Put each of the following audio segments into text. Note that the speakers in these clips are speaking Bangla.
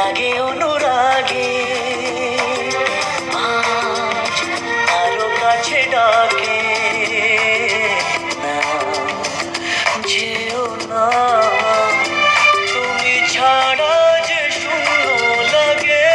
লাগে অনুরাগে আজ আরো কাছে ডাকে না যেও না তুমি ছাড়া যে শূন্য লাগে।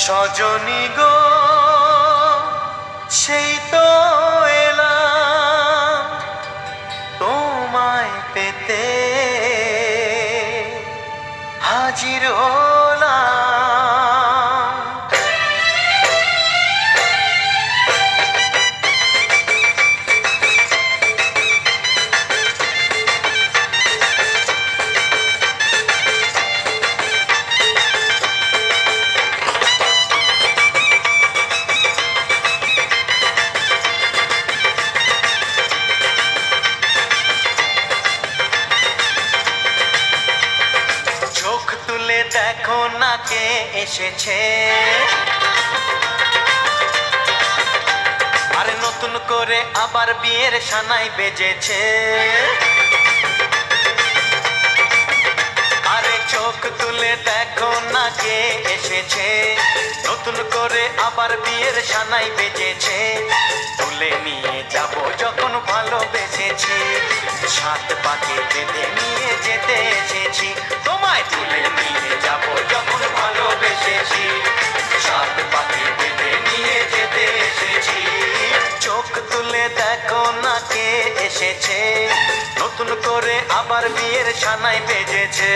সজনী গো সেই তো এলাম তোমায় পেতে হাজির হলাম। দেখো না কে এসেছে, আরে নতুন করে আবার বিয়ের সানাই বেজেছে। আরে চোখ তুলে দেখো না কে এসেছে, নতুন করে আবার বিয়ের সানাই বেজেছে। তুলে নিয়ে যাব যখন ভালোবেসেছি, সাত পাকে বেঁধে নিয়ে যেতে এসেছি। তোমায় তুলে নিয়ে যাব যখন ভালোবেসেছি, সাত পাকে বেঁধে নিয়ে যেতে এসেছি। চোখ তুলে দেখো না কে এসেছে, নতুন করে আবার বিয়ের সানাই বেজেছে।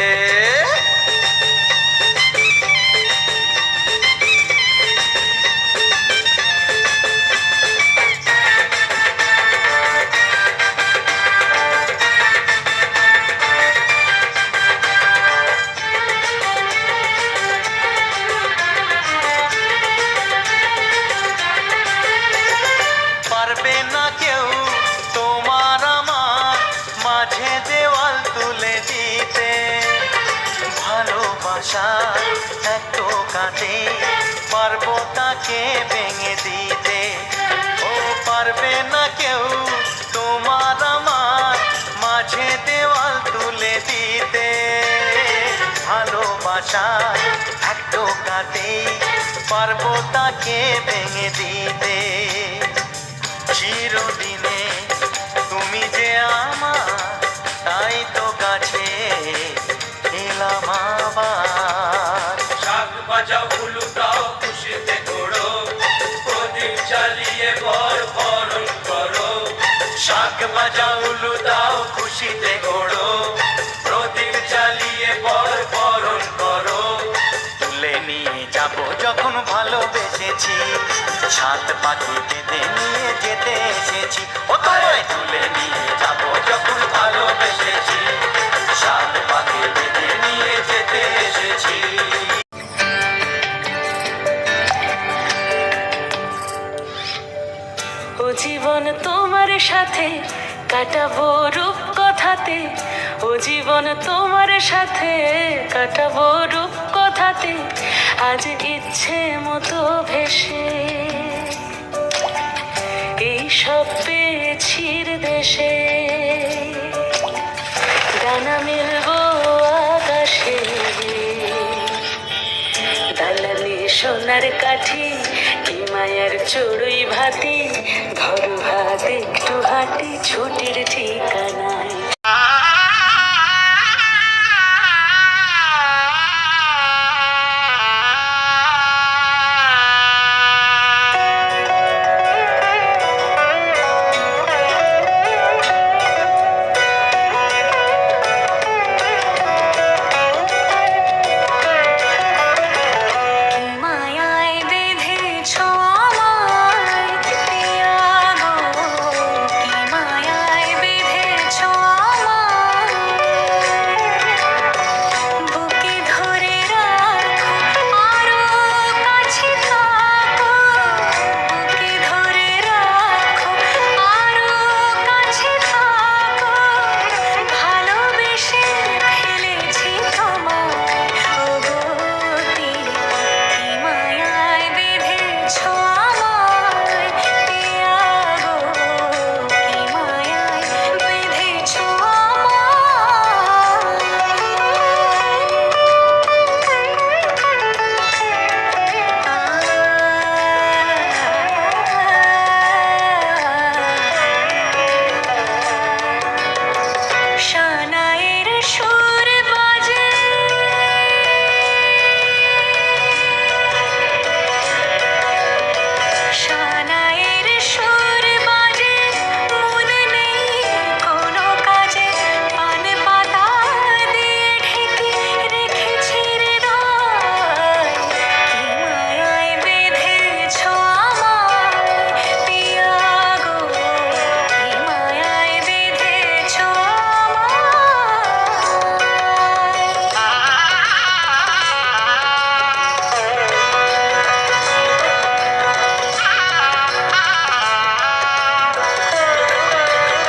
পারবে না কেউ তোমার আমার মাঝে দেওয়াল তুলে দিতে, ভালোবাসা এত কাঁদে পারবো তাকে ভেঙে দিতে। ও পারবে না কেউ তোমার আমার মাঝে দেওয়াল তুলে দিতে, ভালোবাসা এত কাঁদে পারবো তাকে ভেঙে দিতে। চিরদিনে তুমি যে আমার, তাই তো কাছে এলাম আবার। শাক বাজাও উলু দাও খুশিতে ঘোড়ো, প্রদীপ জ্বালিয়ে বর বরণ করো। শাক বাজাও উলু দাও খুশিতে ঘোড়ো, প্রদীপ জ্বালিয়ে বর বরণ করো। তুলে নিয়ে যাব যখন ভালোবেসেছি, সাত পাখি বেঁধে নিয়ে যেতে এসেছি। ও তোমায় তুলে নিয়ে যাব যখন ভালোবেসেছি, সাত পাখি বেঁধে নিয়ে যেতে এসেছি। ও জীবন তোমার সাথে কাটাবো রূপ কথাতে, ও জীবন তোমার সাথে কাটাবো রূপ কথাতে। আজ ইচ্ছে মতো ভেসে এই সব পেয়ে বিছির দেশে ডানা মেলবো আকাশে দালানে সোনার কাঠি কি মায়ার চড়ুই ভাতি ধরো হাত একটু হাঁটি ছুটির ঠিকানায়